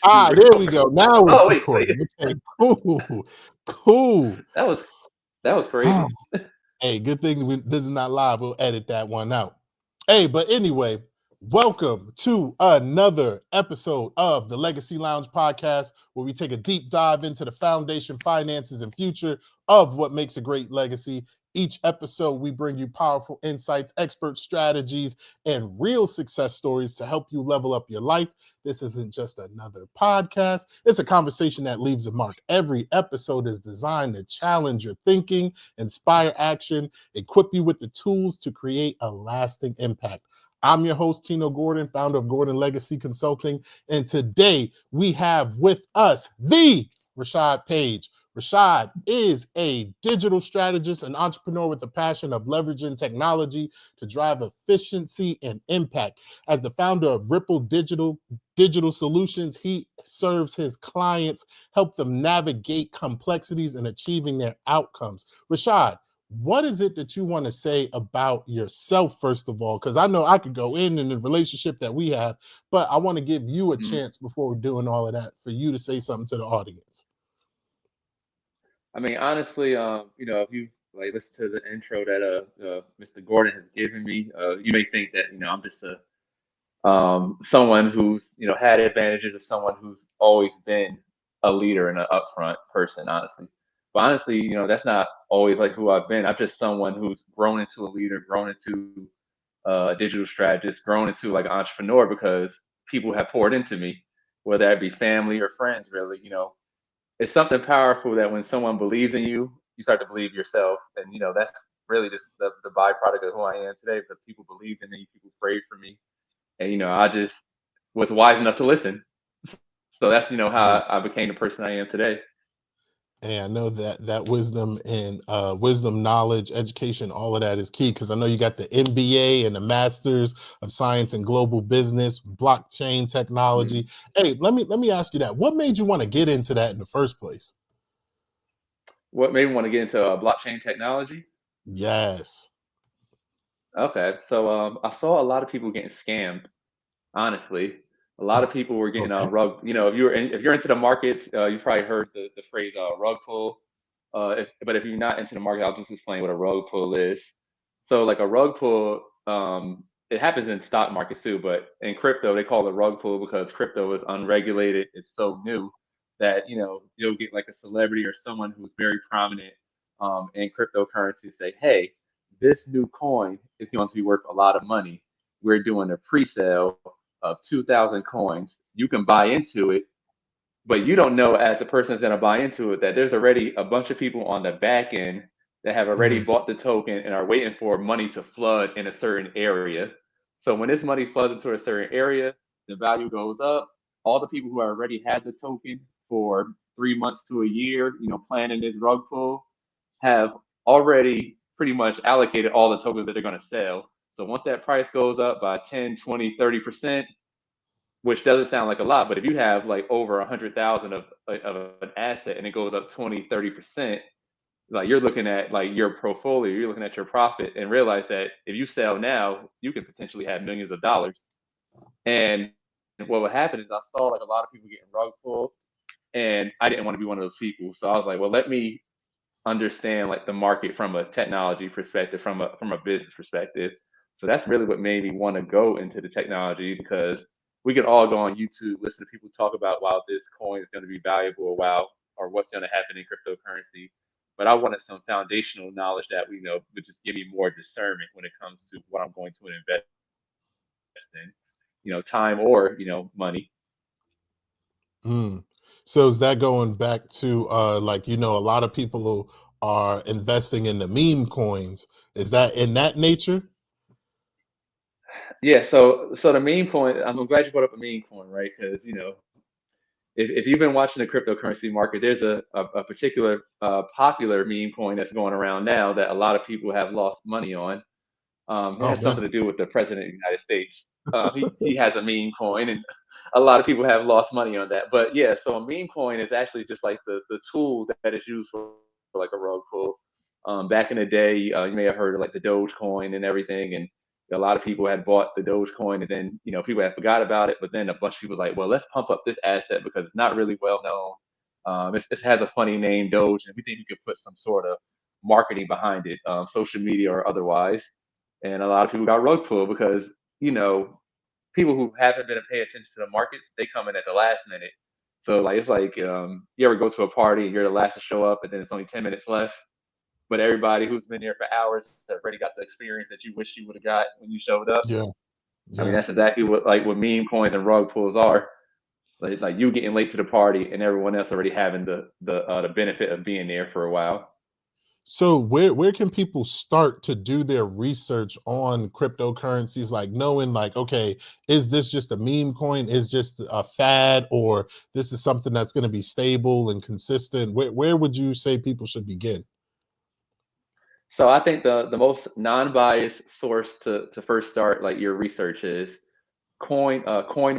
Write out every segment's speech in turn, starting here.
There we go. Now Oh it's wait. recording. Okay, cool, cool. That was Ah, crazy. hey, good thing this is not live. We'll edit that one out. Hey, but anyway, welcome to another episode of the Legacy Lounge podcast, where we take a deep dive into the foundation, finances, and future of what makes a great legacy. Each episode, we bring you powerful insights, expert strategies, and real success stories to help you level up your life. This isn't just another podcast, it's a conversation that leaves a mark. Every episode is designed to challenge your thinking, inspire action, equip you with the tools to create a lasting impact. I'm your host, Tino Gordon, founder of Gordon Legacy Consulting. And today we have with us the Rashad Paige. Rashad is a digital strategist and entrepreneur with the passion of leveraging technology to drive efficiency and impact. As the founder of Ripple Digital Solutions, he serves his clients, help them navigate complexities and achieving their outcomes. Rashad, what is it that you want to say about yourself, first of all? Because I know I could go in the relationship that we have, but I want to give you a Mhm. chance before we're doing all of that for you to say something to the audience. I mean, honestly, if you like listen to the intro that Mr. Gordon has given me, you may think that I'm just a someone who's had advantages of someone who's always been a leader and an upfront person, honestly. But honestly, that's not always like who I've been. I'm just someone who's grown into a leader, grown into a digital strategist, grown into like an entrepreneur because people have poured into me, whether that be family or friends. Really, it's something powerful that when someone believes in you, you start to believe yourself, and that's really just the byproduct of who I am today because people believed in me, people prayed for me, and I just was wise enough to listen. So that's how I became the person I am today. And I know that wisdom and wisdom, knowledge, education, all of that is key, because I know you got the MBA and the Masters of Science in Global Business, blockchain technology. Mhm. Hey, let me ask you that. What made you want to get into that in the first place? What made me want to get into blockchain technology? Yes. Okay, so I saw a lot of people getting scammed. Honestly, a lot of people were getting Okay. rug. If you're into the markets, you probably heard the phrase rug pull. But if you're not into the market, I'll just explain what a rug pull is. So like a rug pull, it happens in stock markets too, but in crypto they call it rug pull because crypto is unregulated. It's so new that you'll get like a celebrity or someone who's very prominent in cryptocurrency say, "Hey, this new coin is going to be worth a lot of money. We're doing a pre-sale of 2,000 coins. You can buy into it, but you don't know as the person that's going to buy into it that there's already a bunch of people on the back end that have already Mhm. bought the token and are waiting for money to flood in a certain area. So when this money floods into a certain area, the value goes up. All the people who already had the token for 3 months to a year, planning this rug pull, have already pretty much allocated all the tokens that they're going to sell. So once that price goes up by 10, 20, 30%, which doesn't sound like a lot, but if you have like over 100,000 of an asset and it goes up 20, 30%, like you're looking at like your portfolio, you're looking at your profit and realize that if you sell now, you could potentially have millions of dollars. And what would happen is I saw like a lot of people getting rug pulled and I didn't want to be one of those people. So I was like, well, let me understand like the market from a technology perspective, from a business perspective. So that's really what made me want to go into the technology because we could all go on YouTube, listen to people talk about wow, this coin is going to be valuable, or wow, or what's going to happen in cryptocurrency. But I wanted some foundational knowledge that we know would just give me more discernment when it comes to what I'm going to invest in, time or money. Mm. So is that going back to like, a lot of people who are investing in the meme coins? Is that in that nature? Yeah, so the meme coin, I'm glad you brought up a meme coin, right? Because if you've been watching the cryptocurrency market, there's a particular popular meme coin that's going around now that a lot of people have lost money on. It Oh has man. something to do with the president of the United States. He has a meme coin, and a lot of people have lost money on that. But yeah, so a meme coin is actually just like the tool that is used for like a rug pull. Back in the day, you may have heard of like the Doge coin and everything, and A lot of people had bought the Dogecoin, and then people had forgot about it. But then a bunch of people were like, well, let's pump up this asset because it's not really well known. It has a funny name, Doge, and we think we could put some sort of marketing behind it, social media or otherwise. And a lot of people got rug pulled because people who haven't been paying attention to the market, they come in at the last minute. So like it's like you ever go to a party and you're the last to show up, and then it's only 10 minutes left, but everybody who's been there for hours has already got the experience that you wish you would have got when you showed up. Yeah. I mean, Yeah. that's exactly what meme coins and rug pulls are. Like you getting late to the party and everyone else already having the benefit of being there for a while. So where can people start to do their research on cryptocurrencies, like knowing like, okay, is this just a meme coin, is just a fad, or this is something that's going to be stable and consistent? Where would you say people should begin? So I think the most non-biased source to first start like your research is coin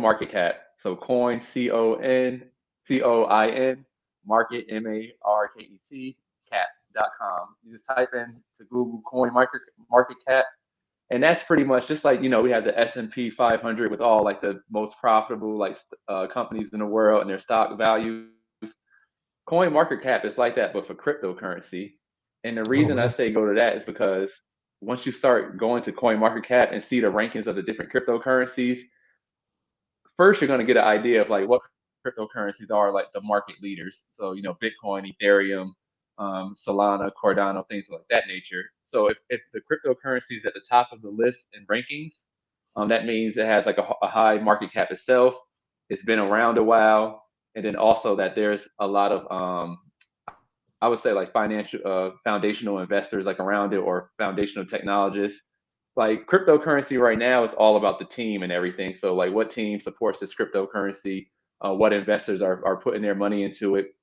market cap. So coin COIN market MARKET cap.com. You just type in to Google market cap, and that's pretty much just like we have the S&P 500 with all like the most profitable like companies in the world and their stock values. Coin market cap is like that, but for cryptocurrency. And the Oh, reason I wow. say go to that is because once you start going to coin market cap and see the rankings of the different cryptocurrencies, first you're going to get an idea of like what cryptocurrencies are like the market leaders. So Bitcoin, Ethereum, Solana, Cardano, things like that nature. So if the cryptocurrency is at the top of the list in rankings, that means it has like a high market cap itself. It's been around a while, and then also that there's a lot of I would say like financial foundational investors like around it or foundational technologists. Like cryptocurrency right now is all about the team and everything. So like what team supports this cryptocurrency, what investors are putting their money into it,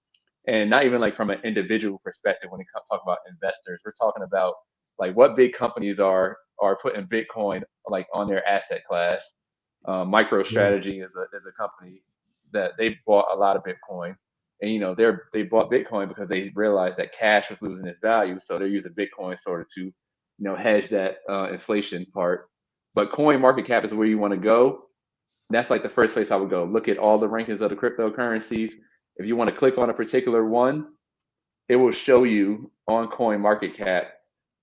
and not even like from an individual perspective when we talk about investors. We're talking about like what big companies are putting Bitcoin like on their asset class. Yeah. MicroStrategy is a company that they bought a lot of Bitcoin, and they bought Bitcoin because they realized that cash was losing its value, so they're using Bitcoin sort of to hedge that inflation part. But Coin Market Cap is where you want to go. That's like the first place I would go. Look at all the rankings of the cryptocurrencies. If you want to click on a particular one, it will show you on Coin Market Cap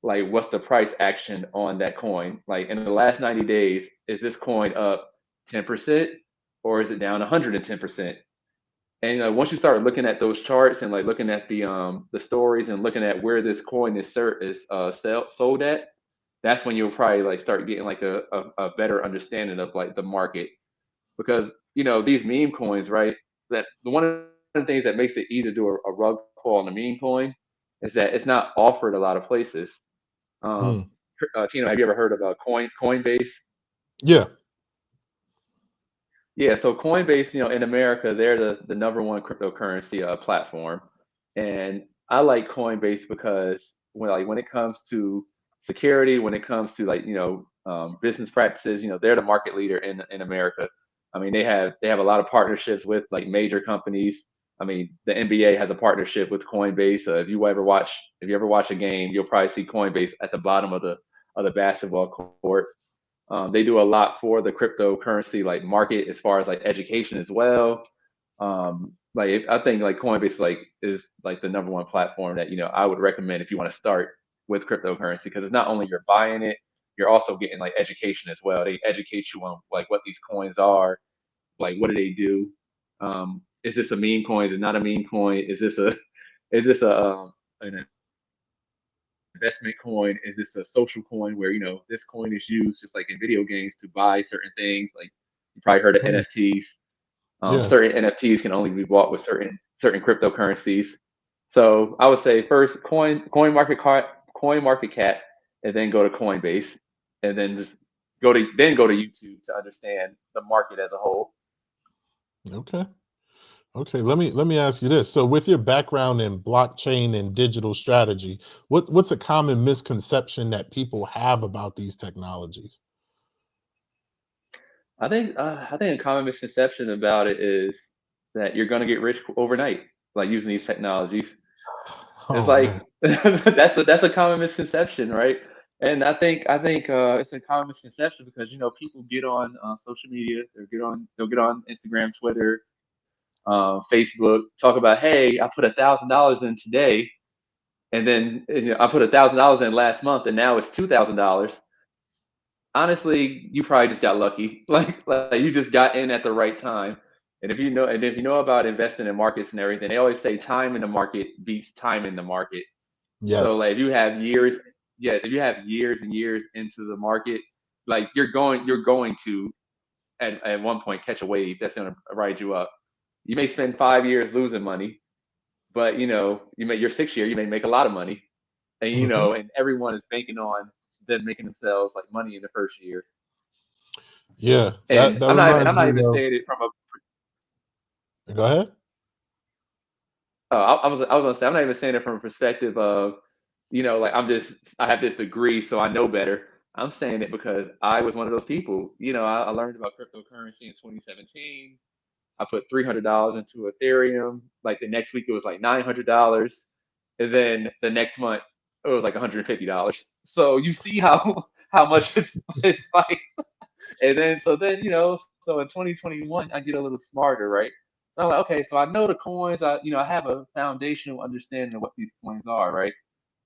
like what's the price action on that coin. Like in the last 90 days, is this coin up 10% or is it down 110%? And once you start looking at those charts and like looking at the stories and looking at where this coin is sold at, that's when you'll probably like start getting like a better understanding of like the market. Because these meme coins, right? That one of the things that makes it easy to do a rug pull on a meme coin is that it's not offered a lot of places. Um, Hmm. Tino, have you ever heard of Coinbase? Yeah. Yeah, so Coinbase, in America, they're the number one cryptocurrency platform, and I like Coinbase because when it comes to security, when it comes to like business practices, they're the market leader in America. I mean, they have a lot of partnerships with like major companies. I mean, the NBA has a partnership with Coinbase. If you ever watch a game, you'll probably see Coinbase at the bottom of the basketball court. They do a lot for the cryptocurrency like market as far as like education as well. Like I think like Coinbase like is like the number one platform that I would recommend if you want to start with cryptocurrency because it's not only you're buying it, you're also getting like education as well. They educate you on like what these coins are, like what do they do. Is this a meme coin? Is it not a meme coin? Is this an investment coin? Is this a social coin where this coin is used just like in video games to buy certain things? Like you probably heard of Hmm. NFTs. Yeah. Certain NFTs can only be bought with certain cryptocurrencies. So I would say first coin market cap, and then go to Coinbase, and then just go to YouTube to understand the market as a whole. Okay. Okay, let me ask you this. So with your background in blockchain and digital strategy, what's a common misconception that people have about these technologies? I think a common misconception about it is that you're going to get rich overnight, like using these technologies. It's Oh man. like that's a common misconception, right? And I think it's a common misconception because people get on social media, they'll get on Instagram, Twitter, Facebook, talk about, hey, I put $1,000 in today, and then I put $1,000 in last month, and now it's $2,000. Honestly, you probably just got lucky. Like you just got in at the right time. And if you know about investing in markets and everything, they always say time in the market beats time in the market. So Yes. like if you have years and years into the market, like you're going to at one point catch a wave that's going to ride you up. You may spend 5 years losing money, but your 6th year you may make a lot of money, and Hmm. and everyone is banking on them making themselves like money in the first year. Yeah, that And that I'm not even I'm reminds not me even of. saying it from a Go ahead. I was gonna say I'm not even saying it from a perspective of like I have this degree so I know better. I'm saying it because I was one of those people. I learned about cryptocurrency in 2017. I put $300 into Ethereum. Like the next week, it was like $900, and then the next month, it was like $150. So you see how how much it's like. And then so in 2021, I get a little smarter, right? So I'm like, okay, so I know the coins. I have a foundational understanding of what these coins are, right?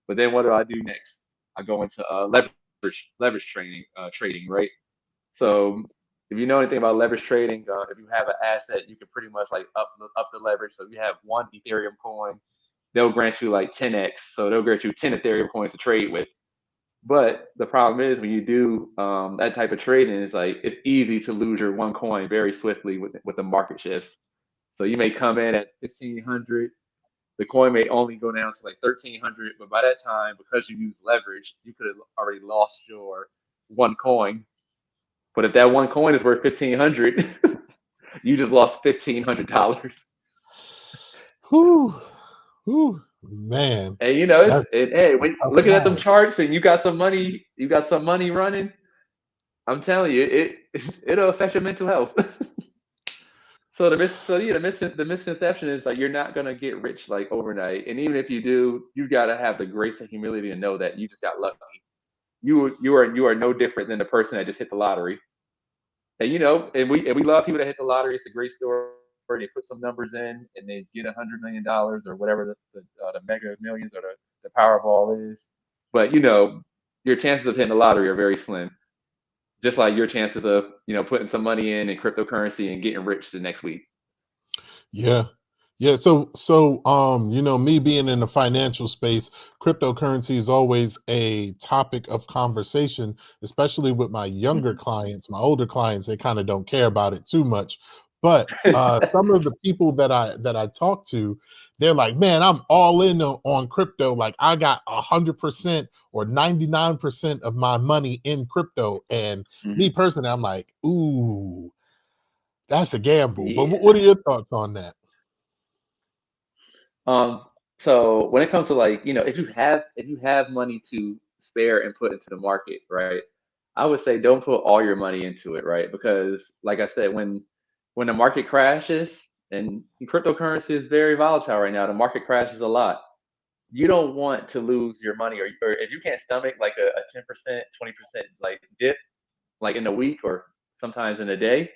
But then what do I do next? I go into leverage trading, right? So if you know anything about leverage trading, if you have an asset, you can pretty much like up the leverage. So if you have one Ethereum coin, they'll grant you like 10x. So they'll grant you 10 Ethereum coins to trade with. But the problem is when you do that type of trading, it's like it's easy to lose your one coin very swiftly with the market shifts. So you may come in at 1,500, the coin may only go down to like 1,300, but by that time, because you use leverage, you could have already lost your one coin. But if that one coin is worth 1,500, you just lost $1,500. Whew, whew, man, And you know, that's hey, a when tough looking at them ride. charts and you got some money running, I'm telling you, it'll affect your mental health. The misconception is like you're not gonna get rich like overnight, and even if you do, you gotta have the grace and humility to know that you just got lucky. You are no different than the person that just hit the lottery. And we love people that hit the lottery. It's a great story. They put some numbers in and they get $100 million or whatever the Mega Millions or the Powerball is. But your chances of hitting the lottery are very slim. Just like your chances of putting some money in cryptocurrency and getting rich the next week. Yeah. Yeah. So, me being in the financial space, cryptocurrency is always a topic of conversation, especially with my younger clients. My older clients, they kind of don't care about it too much. But some of the people that I talk to, they're like, man, I'm all in on crypto. Like I got 100% or 99% of my money in crypto. And me Mhm. personally, I'm like, ooh, that's a gamble. But what are Yeah. your thoughts on that? Um, so when it comes to like, if you have money to spare and put into the market, right? I would say don't put all your money into it, right? Because like I said, when the market crashes, and cryptocurrency is very volatile right now, the market crashes a lot. You don't want to lose your money, or if you can't stomach like a 10%, 20% like dip, like in a week or sometimes in a day,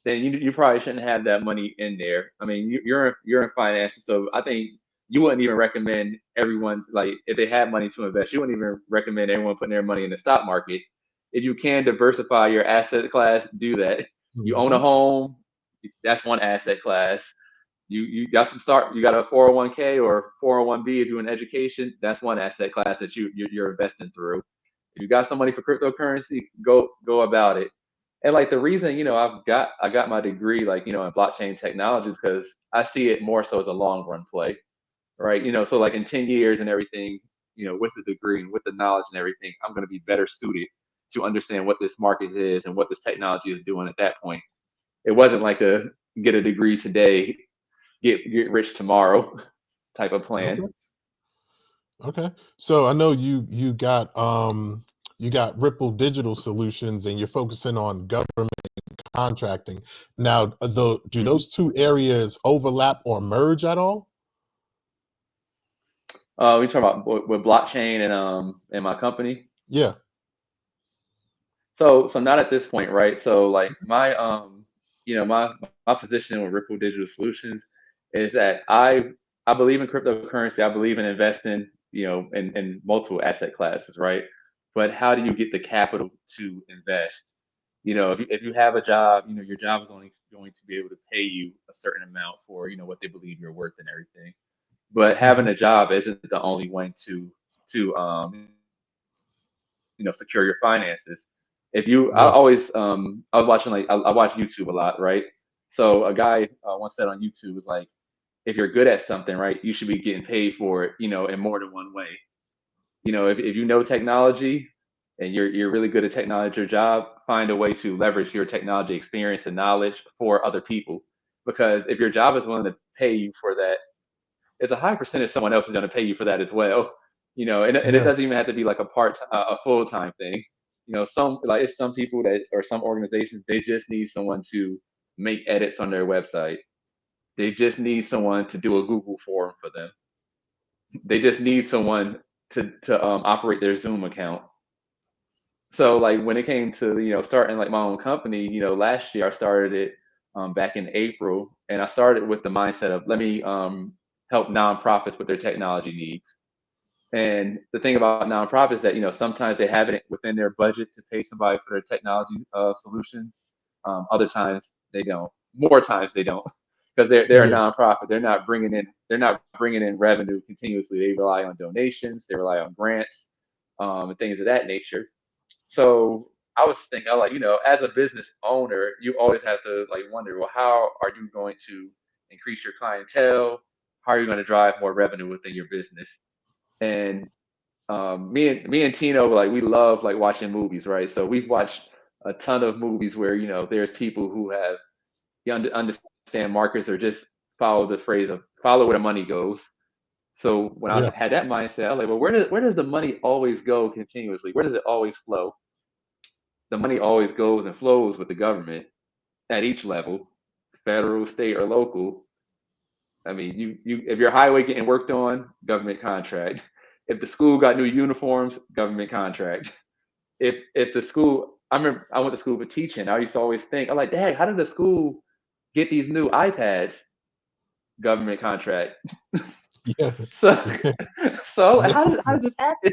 then you probably shouldn't have that money in there. I mean, you're in finances, so I think you wouldn't even recommend everyone, like if they have money to invest, you wouldn't even recommend everyone putting their money in the stock market. If you can diversify your asset class, do that. You own a Mhm. home, that's one asset class. You got a 401k or 401b if you're in education, that's one asset class that you're investing through. If you got some money for cryptocurrency, go about it. And like the reason, I got my degree like, in blockchain technology because I see it more so as a long run play, right? So like in 10 years and everything, with the degree and with the knowledge and everything, I'm going to be better suited to understand what this market is and what this technology is doing at that point. It wasn't like a get a degree today, get rich tomorrow type of plan. Okay. Okay. So I know you got Ripple Digital Solutions and you're focusing on government contracting. Now, do Hmm. those two areas overlap or merge at all? We talking about with blockchain and my company. Yeah. So not at this point, right? So like my my position with Ripple Digital Solutions is that I believe in cryptocurrency. I believe in investing, in multiple asset classes, right? But how do you get the capital to invest? If you have a job, your job is only going to be able to pay you a certain amount for, what they believe you're worth and everything. But having Hmm. a job isn't the only way to secure your finances. I always Yeah. I was watching I watch YouTube a lot, right? So a guy once said on YouTube was like, if you're good at something, right, you should be getting paid for it, in more than one way. If you know technology and you're really good at technology at your job, find a way to leverage your technology experience and knowledge for other people. Because if your job is willing to pay you for that, it's a high percentage someone else is going to pay you for that as well. And it Yeah. doesn't even have to be like a full time thing. Some like it's some people that or some organizations they just need someone to make edits on their website. They just need someone to do a Google form for them. They just need someone to operate their Zoom account. So like when it came to starting like my own company, last year I started it back in April, and I started with the mindset of let me help nonprofits with their technology needs. And the thing about nonprofits is that sometimes they have it within their budget to pay somebody for their technology solutions. Other times they don't. More times they don't because they're a Yeah. nonprofit. They're not bringing in revenue continuously. They rely on donations. They rely on grants and things of that nature. So I was thinking, like, as a business owner, you always have to like wonder, well, how are you going to increase your clientele? How are you going to drive more revenue within your business? And me and Tino, like, we love like watching movies, right? So we've watched a ton of movies where there's people who have understand markets or just follow the phrase of follow where the money goes. So when I Yeah. had that mindset, I was like, well, where does the money always go continuously? Where does it always flow? The money always goes and flows with the government at each level, federal, state, or local. I mean, you if your highway getting worked on, government contract. If the school got new uniforms, government contract. If the school, I remember I went to school for teaching. I used to always think, I'm like, Dad, how did the school get these new iPads? Government contract. Yeah. So, so Yeah. how did this happen?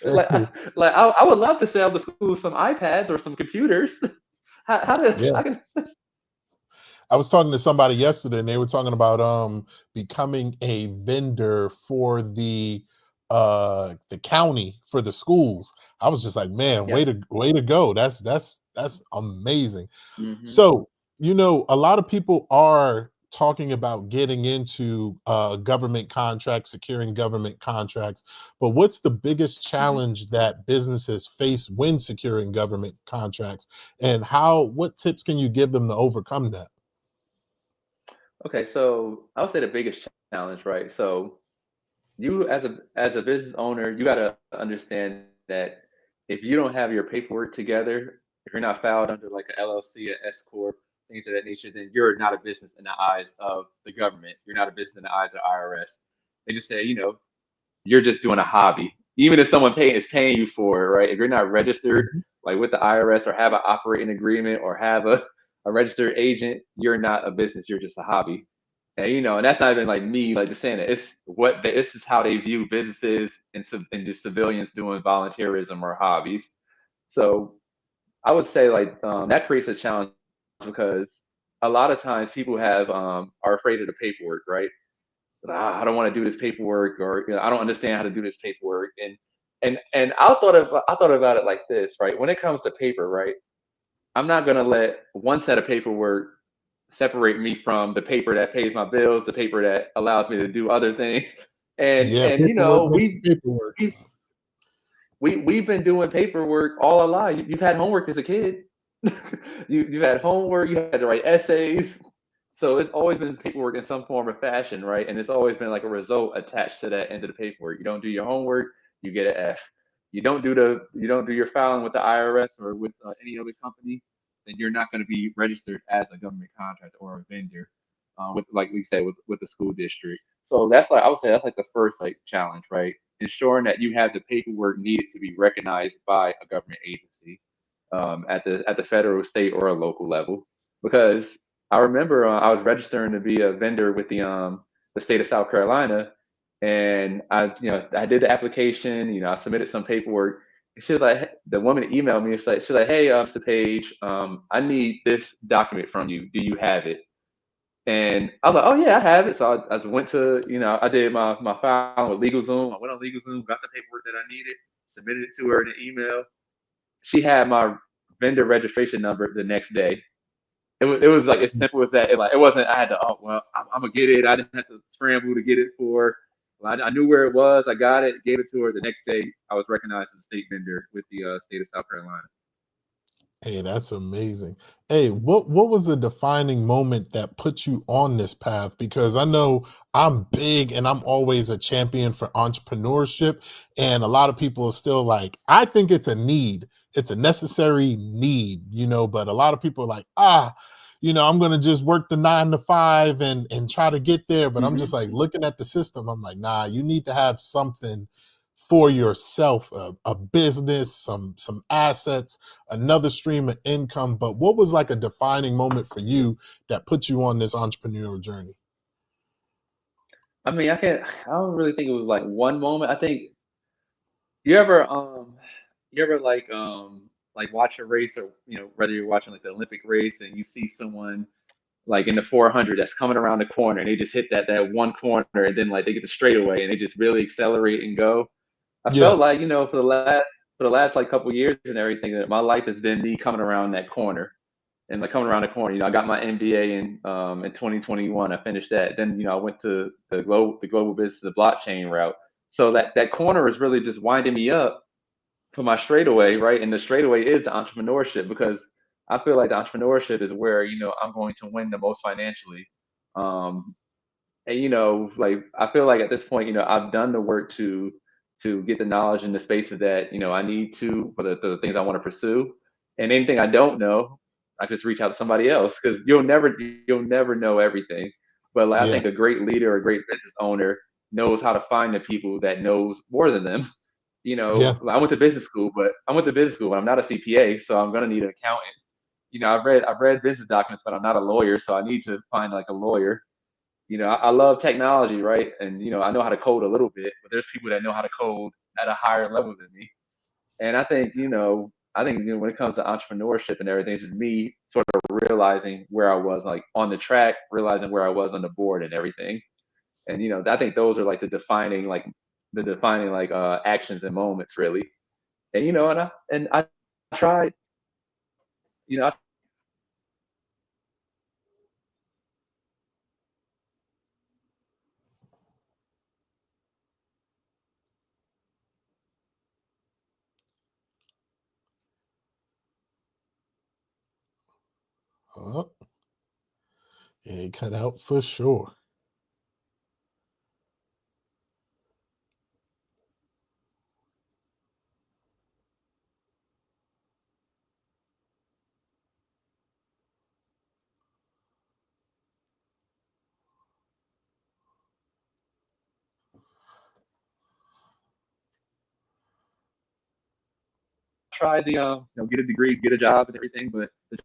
Like, I would love to sell the school some iPads or some computers. How does Yeah. I can I was talking to somebody yesterday and they were talking about becoming a vendor for the county for the schools. I was just like, man, yeah. way to go. That's amazing. Hmm. So, a lot of people are talking about getting into government contracts, securing government contracts. But what's the biggest Hmm. challenge that businesses face when securing government contracts? And what tips can you give them to overcome that? Okay, so I would say the biggest challenge, right? So you as a business owner, you got to understand that if you don't have your paperwork together, if you're not filed under like an LLC, an S corp, things of that nature, then you're not a business in the eyes of the government. You're not a business in the eyes of the IRS. They just say, you're just doing a hobby. Even if someone is paying you for it, right? If you're not registered Mhm. like with the IRS or have an operating agreement or have a registered agent, you're not a business. You're just a hobby. And that's not even like me like just saying it. It's this is how they view businesses and just civilians doing volunteerism or hobbies. So I would say like that creates a challenge because a lot of times people are afraid of the paperwork, right? I don't want to do this paperwork, or I don't understand how to do this paperwork. And I thought about it like this, right? When it comes to paper, right? I'm not gonna let one set of paperwork separate me from the paper that pays my bills, the paper that allows me to do other things. And Yeah, and paperwork makes the paperwork. we we've been doing paperwork all our lives. You've had homework as a kid. You've had homework. You had to write essays. So it's always been paperwork in some form or fashion, right? And it's always been like a result attached to that end of the paperwork. You don't do your homework, you get an F. You don't do your filing with the IRS or with any other company, then you're not going to be registered as a government contractor or a vendor, with like we say with the school district. So that's like I would say that's like the first like challenge, right? ensuring that you have the paperwork needed to be recognized by a government agency at the federal, state, or a local level. Because I remember I was registering to be a vendor with the state of South Carolina, and I did the application. I submitted some paperwork. And she's like, the woman emailed me. She's like, hey, Mr. Page, I need this document from you. Do you have it? And I was like, oh yeah, I have it. So I just went to, I did my filing with LegalZoom. I went on LegalZoom, got the paperwork that I needed, submitted it to her in an email. She had my vendor registration number the next day. It was like as simple as that. It wasn't. I had to. Oh well, I'm gonna get it. I didn't have to scramble to get it for. Well, I knew where it was. I got it. Gave it to her. The next day, I was recognized as a state vendor with the state of South Carolina. Hey, that's amazing. Hey, what was the defining moment that put you on this path? Because I know I'm big and I'm always a champion for entrepreneurship. And a lot of people are still like, I think it's a need. It's a necessary need, but a lot of people are like, I'm gonna just work the 9 to 5 and try to get there. But I'm just Hmm. like looking at the system, I'm like, nah, you need to have something for yourself, a business, some assets, another stream of income. But what was like a defining moment for you that put you on this entrepreneurial journey? I mean, I can't. I don't really think it was like one moment. I think you ever you ever like watch a race, or whether you're watching like the Olympic race and you see someone like in the 400 that's coming around the corner and they just hit that one corner, and then like they get the straightaway and they just really accelerate and go. I Yeah, felt like for the last like couple years and everything, that my life has been me coming around that corner and like coming around the corner. I got my MBA in 2021. I finished that. Then I went to the global business, the blockchain route. So that corner is really just winding me up for my straightaway, right? And the straightaway is the entrepreneurship, because I feel like the entrepreneurship is where I'm going to win the most financially. Um, and like I feel like at this point, I've done the work to get the knowledge in the spaces that I need to for the things I want to pursue. And anything I don't know, I just reach out to somebody else, because you'll never know everything. But like, I think yeah, a great leader, a great business owner knows how to find the people that knows more than them. yeah, Like, I went to business school, but I'm not a CPA, so I'm gonna need an accountant. I've read business documents, but I'm not a lawyer, so I need to find like a lawyer. I love technology, right? And I know how to code a little bit, but there's people that know how to code at a higher level than me. And I think when it comes to entrepreneurship and everything, it's just me sort of realizing where I was like on the track, realizing where I was on the board and everything. And I think those are like the defining actions and moments really. And I tried, I uh, yeah, it cut out for sure. tried the get a degree, get a job and everything, but the